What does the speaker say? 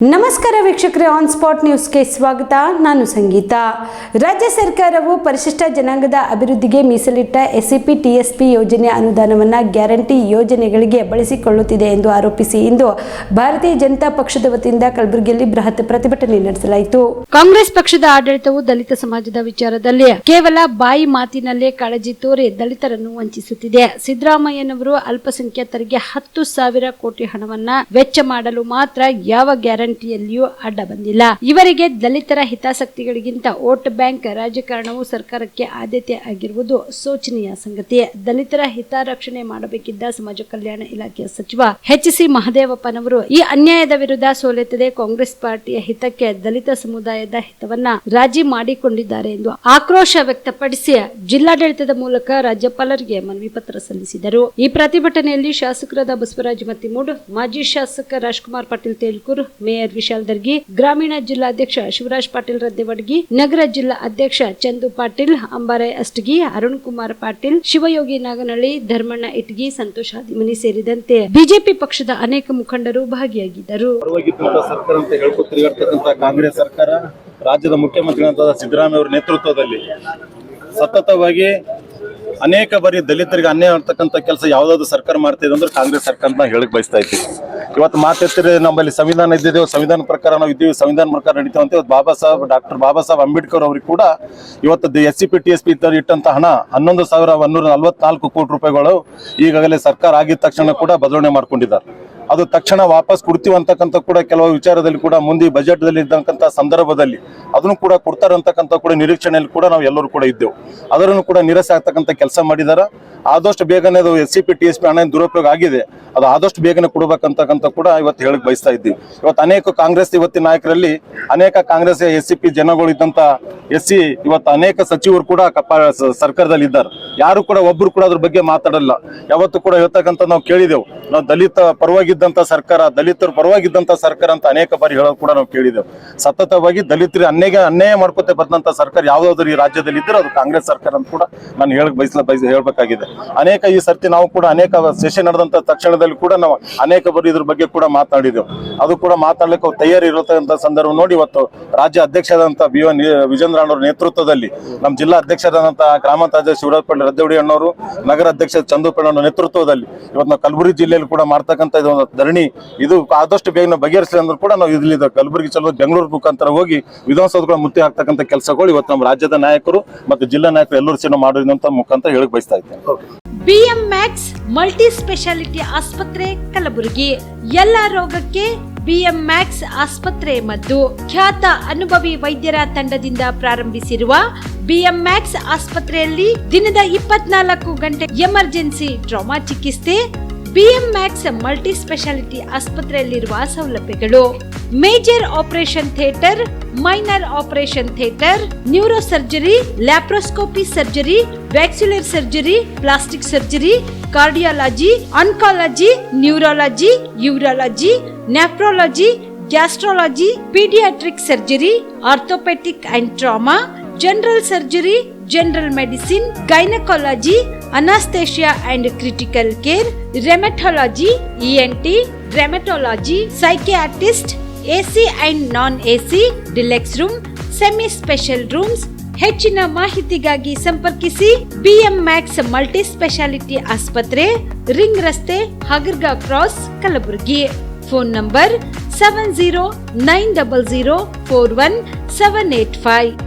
ನಮಸ್ಕಾರ ವೀಕ್ಷಕರೇ, on spot ನ್ಯೂಸ್ಗೆ ಸ್ವಾಗತ. ನಾನು ಸಂಗೀತ. ರಾಜ್ಯ ಸರ್ಕಾರವು ಪರಿಶಿಷ್ಟ ಜನಾಂಗದ ಅಭಿವೃದ್ಧಿಗೆ ಮೀಸಲಿಟ್ಟ ಎಸ್ಸಿಪಿ ಟಿಎಸ್ಪಿ ಯೋಜನೆ ಅನುದಾನವನ್ನು ಗ್ಯಾರಂಟಿ ಯೋಜನೆಗಳಿಗೆ ಬಳಸಿಕೊಳ್ಳುತ್ತಿದೆ ಎಂದು ಆರೋಪಿಸಿ ಇಂದು ಭಾರತೀಯ ಜನತಾ ಪಕ್ಷದ ವತಿಯಿಂದ ಕಲಬುರಗಿಯಲ್ಲಿ ಬೃಹತ್ ಪ್ರತಿಭಟನೆ ನಡೆಸಲಾಯಿತು. ಕಾಂಗ್ರೆಸ್ ಪಕ್ಷದ ಆಡಳಿತವು ದಲಿತ ಸಮಾಜದ ವಿಚಾರದಲ್ಲಿ ಕೇವಲ ಬಾಯಿ ಮಾತಿನಲ್ಲೇ ಕಾಳಜಿ ತೋರಿ ದಲಿತರನ್ನು ವಂಚಿಸುತ್ತಿದೆ. ಸಿದ್ದರಾಮಯ್ಯನವರು ಅಲ್ಪಸಂಖ್ಯಾತರಿಗೆ 10,000 ಕೋಟಿ ಹಣವನ್ನ ವೆಚ್ಚ ಮಾಡಲು ಮಾತ್ರ ಯಾವ ಗ್ಯಾರಂಟಿಯಲ್ಲಿಯೂ ಅಡ್ಡ ಬಂದಿಲ್ಲ. ಇವರಿಗೆ ದಲಿತರ ಹಿತಾಸಕ್ತಿಗಳಿಗಿಂತ ವೋಟ್ ಬ್ಯಾಂಕ್ ರಾಜಕಾರಣವು ಸರ್ಕಾರಕ್ಕೆ ಆದ್ಯತೆ ಆಗಿರುವುದು ಶೋಚನೀಯ ಸಂಗತಿ. ದಲಿತರ ಹಿತ ರಕ್ಷಣೆ ಮಾಡಬೇಕಿದ್ದ ಸಮಾಜ ಕಲ್ಯಾಣ ಇಲಾಖೆಯ ಸಚಿವ ಎಚ್.ಸಿ. ಮಹದೇವಪ್ಪನವರು ಈ ಅನ್ಯಾಯದ ವಿರುದ್ಧ ಸೋಲೆತ್ತದೆ ಕಾಂಗ್ರೆಸ್ ಪಾರ್ಟಿಯ ಹಿತಕ್ಕೆ ದಲಿತ ಸಮುದಾಯದ ಹಿತವನ್ನ ರಾಜಿ ಮಾಡಿಕೊಂಡಿದ್ದಾರೆ ಎಂದು ಆಕ್ರೋಶ ವ್ಯಕ್ತಪಡಿಸಿ ಜಿಲ್ಲಾಡಳಿತದ ಮೂಲಕ ರಾಜ್ಯಪಾಲರಿಗೆ ಮನವಿ ಪತ್ರ ಸಲ್ಲಿಸಿದರು. ಈ ಪ್ರತಿಭಟನೆಯಲ್ಲಿ ಶಾಸಕರಾದ ಬಸವರಾಜ ಮತ್ತಿಮೂಡ್, ಮಾಜಿ ಶಾಸಕ ರಾಜ್ಕುಮಾರ್ ಪಾಟೀಲ್ ತೇಲ್ಕೂರ್, ಮೇಯರ್ ವಿಶಾಲ್ ದರ್ಗಿ, ಗ್ರಾಮೀಣ ಜಿಲ್ಲಾಧ್ಯಕ್ಷ ಶಿವರಾಜ್ ಪಾಟೀಲ್ ರದ್ದೆವಡ್ಗಿ, ನಗರ ಜಿಲ್ಲಾ ಅಧ್ಯಕ್ಷ ಚಂದು ಪಾಟೀಲ್, ಅಂಬಾರಾಯ್ ಅಷ್ಟಗಿ, ಅರುಣ್ ಕುಮಾರ್ ಪಾಟೀಲ್, ಶಿವಯೋಗಿ ನಾಗನಹಳ್ಳಿ, ಧರ್ಮಣ್ಣ ಇಟಗಿ, ಸಂತೋಷ್ ಹಾದಿಮನಿ ಸೇರಿದಂತೆ ಬಿಜೆಪಿ ಪಕ್ಷದ ಅನೇಕ ಮುಖಂಡರು ಭಾಗಿಯಾಗಿದ್ದರು. ಕಾಂಗ್ರೆಸ್ ಸರ್ಕಾರ ರಾಜ್ಯದ ಮುಖ್ಯಮಂತ್ರಿಗಳಾದ ಸಿದ್ದರಾಮಯ್ಯ ಅವರ ನೇತೃತ್ವದಲ್ಲಿ ಸತತವಾಗಿ ಅನೇಕ ಬಾರಿ ದಲಿತರಿಗೆ ಅನ್ಯಾಯ ಆಗ್ತಕ್ಕಂಥ ಕೆಲಸ ಯಾವ್ದಾದ್ರು ಸರ್ಕಾರ ಮಾಡ್ತಿದೆ ಅಂದ್ರೆ ಕಾಂಗ್ರೆಸ್ ಸರ್ಕಾರ ಹೇಳಕ್ ಬಯಸ್ತಾ ಇದ್ದೀವಿ. ಇವತ್ತು ಮಾತಾಡ್ತಿದ್ರೆ ನಮ್ಮಲ್ಲಿ ಸಂವಿಧಾನ ಇದ್ದಿದ್ದೇವೆ, ಸಂವಿಧಾನ ಪ್ರಕಾರ ನಾವು ಇದ್ದೀವಿ, ಸಂವಿಧಾನ ಪ್ರಕಾರ ನಡೀತೇವೆ ಅಂತ ಡಾಕ್ಟರ್ ಬಾಬಾ ಸಾಹೇಬ್ ಅಂಬೇಡ್ಕರ್ ಅವ್ರಿಗೆ ಕೂಡ ಇವತ್ತು ಎಸ್ಸಿಪಿ ಟಿಎಸ್ಪಿ ಇಟ್ಟಂತ ಹಣ 11,144 ಕೋಟಿ ರೂಪಾಯಿಗಳು ಈಗಾಗಲೇ ಸರ್ಕಾರ ಆಗಿದ ತಕ್ಷಣ ಕೂಡ ಬದಲಾವಣೆ ಮಾಡ್ಕೊಂಡಿದ್ದಾರೆ. ಅದು ತಕ್ಷಣ ವಾಪಸ್ ಕೊಡ್ತೀವಿ ಅಂತಕ್ಕಂಥ ಕೂಡ ಕೆಲವು ವಿಚಾರದಲ್ಲಿ ಕೂಡ ಮುಂದೆ ಬಜೆಟ್ ದಲ್ಲಿ ಇದ್ದಂತ ಸಂದರ್ಭದಲ್ಲಿ ಅದನ್ನು ಕೂಡ ಕೊಡ್ತಾರೆ ಅಂತಕ್ಕಂಥ ಕೂಡ ನಿರೀಕ್ಷಣೆಯಲ್ಲಿ ಕೂಡ ನಾವು ಎಲ್ಲರೂ ಕೂಡ ಇದ್ದೆವು. ಅದನ್ನು ಕೂಡ ನಿರಾಸೆ ಆಗ್ತಕ್ಕಂಥ ಕೆಲಸ ಮಾಡಿದಾರ. ಆದಷ್ಟು ಬೇಗನೆ ಅದು ಎಸ್ಸಿಪಿ ಟಿಎಸ್ಪಿ ಹಣ ದುರುಪಯೋಗ ಆಗಿದೆ, ಅದು ಆದಷ್ಟು ಬೇಗನೆ ಕೊಡಬೇಕಂತಕ್ಕಂಥ ಕೂಡ ಇವತ್ತು ಹೇಳಕ್ ಬಯಸ್ತಾ ಇದ್ದೀವಿ. ಇವತ್ತು ಅನೇಕ ಕಾಂಗ್ರೆಸ್ ಇವತ್ತಿನ ನಾಯಕರಲ್ಲಿ ಅನೇಕ ಕಾಂಗ್ರೆಸ್ ಎಸ್ಸಿಪಿ ಜನಗಳು ಇದ್ದಂತ ಎಸ್ಸಿ ಇವತ್ತು ಅನೇಕ ಸಚಿವರು ಕೂಡ ಸರ್ಕಾರದಲ್ಲಿ ಇದ್ದಾರೆ. ಯಾರು ಕೂಡ ಒಬ್ರು ಕೂಡ ಅದ್ರ ಬಗ್ಗೆ ಮಾತಾಡಲ್ಲ. ಯಾವತ್ತು ಕೂಡ ಹೇಳ್ತಕ್ಕಂಥ ನಾವು ಕೇಳಿದೆವು, ನಾವು ದಲಿತ ಪರವಾಗಿದ್ದಂತ ಸರ್ಕಾರ, ದಲಿತರ ಪರವಾಗಿದ್ದಂತ ಸರ್ಕಾರ ಅಂತ ಅನೇಕ ಬಾರಿ ಹೇಳೋದು ಕೂಡ ನಾವು ಕೇಳಿದೆವು. ಸತತವಾಗಿ ದಲಿತರಿಗೆ ಅನ್ಯಾಯ ಮಾಡ್ಕೊತ ಬಂದಂತ ಸರ್ಕಾರ ಯಾವ್ದಾದ್ರು ಈ ರಾಜ್ಯದಲ್ಲಿ ಇದ್ರೆ ಅದು ಕಾಂಗ್ರೆಸ್ ಸರ್ಕಾರ ಅಂತ ಕೂಡ ನಾನು ಹೇಳ್ಬೇಕಾಗಿದೆ. ಅನೇಕ ಈ ಸರ್ತಿ ನಾವು ಕೂಡ ಅನೇಕ ಸೆಷನ್ ನಡೆದಂತ ತಕ್ಷಣದಲ್ಲಿ ಕೂಡ ನಾವು ಅನೇಕ ಬಾರಿ ಇದ್ರ ಬಗ್ಗೆ ಕೂಡ ಮಾತನಾಡಿದೆವು. ಅದು ಕೂಡ ಮಾತಾಡ್ಲಿಕ್ಕೆ ತಯಾರಿ ಇರತಕ್ಕಂಥ ಸಂದರ್ಭ ನೋಡಿ ಇವತ್ತು ರಾಜ್ಯ ಅಧ್ಯಕ್ಷರಾದಂತಹ ವಿಜೇಂದ್ರ ಅವರ ನೇತೃತ್ವದಲ್ಲಿ ನಮ್ಮ ಜಿಲ್ಲಾ ಅಧ್ಯಕ್ಷರಾದಂತಹ ಗ್ರಾಮಾಂತರ ಅಧ್ಯಕ್ಷ ಶಿವರಾಜ್ ಪಾಟೀಲ್ ರದ್ದೆವಡಿ ಅಣ್ಣವರು, ನಗರ ಅಧ್ಯಕ್ಷ ಚಂದು ಪಣ್ಣವ್ರ ನೇತೃತ್ವದಲ್ಲಿ ಇವತ್ತು ನಾವು ಕಲಬುರಗಿ ಜಿಲ್ಲೆಯಲ್ಲಿ ಕೂಡ ಮಾಡ್ತಕ್ಕಂಥ ಇದು ಒಂದು ಧರಣಿ, ಇದು ಆದಷ್ಟು ಬೇಗ ಬಗೆಹರಿಸಲಿ ಅಂದ್ರೂ ಕೂಡ ನಾವು ಇಲ್ಲಿ ಕಲಬುರಗಿ ಚಲೋ ಬೆಂಗಳೂರು ಮುಖಾಂತರ ಹೋಗಿ ವಿಧಾನಸೌಧ ಮುತ್ತಿ ಹಾಕ್ತಕ್ಕಂಥ ಕೆಲಸಗಳು ಇವತ್ತು ನಮ್ಮ ರಾಜ್ಯದ ನಾಯಕರು ಮತ್ತು ಜಿಲ್ಲಾ ನಾಯಕರು ಎಲ್ಲರೂ ಸೇರಿ ಮಾಡೋದಂತ ಮುಖಾಂತರ ಹೇಳಕ್ ಬಯಸ್ತಾ ಇದ್ದೇನೆ. ಬಿಎಂ ಮ್ಯಾಕ್ಸ್ ಮಲ್ಟಿ ಸ್ಪೆಷಾಲಿಟಿ ಆಸ್ಪತ್ರೆ ಕಲಬುರಗಿ. ಎಲ್ಲಾ ರೋಗಕ್ಕೆ ಬಿಎಂ ಮ್ಯಾಕ್ಸ್ ಆಸ್ಪತ್ರೆ ಮದ್ದು. ಖ್ಯಾತ ಅನುಭವಿ ವೈದ್ಯರ ತಂಡದಿಂದ ಪ್ರಾರಂಭಿಸಿರುವ ಬಿಎಂ ಮ್ಯಾಕ್ಸ್ ಆಸ್ಪತ್ರೆಯಲ್ಲಿ ದಿನದ 24 ಗಂಟೆ ಎಮರ್ಜೆನ್ಸಿ ಟ್ರಾಮಾ ಚಿಕಿತ್ಸೆ. ಬಿಎಂ ಮ್ಯಾಕ್ಸ್ ಮಲ್ಟಿ ಸ್ಪೆಷಾಲಿಟಿ ಆಸ್ಪತ್ರೆಯಲ್ಲಿರುವ ಸೌಲಭ್ಯಗಳು: major operation theatre, minor operation theatre, neuro surgery, laparoscopy surgery, ವ್ಯಾಕ್ಸ್ಯುಲರ್ surgery, plastic surgery, cardiology, oncology, neurology, urology, nephrology, gastrology, paediatric surgery, orthopaedic and trauma, general surgery, general medicine, gynaecology, anaesthesia and critical care, rheumatology, ENT, rheumatology, psychiatrist, AC and non AC, deluxe room, semi special rooms. ಹೆಚ್ಚಿನ ಮಾಹಿತಿಗಾಗಿ ಸಂಪರ್ಕಿಸಿ BM max multi speciality ಆಸ್ಪತ್ರೆ, ring ರಸ್ತೆ, ಹಗರ್ಗಾ cross, Kalaburagi. Phone number 7090041785.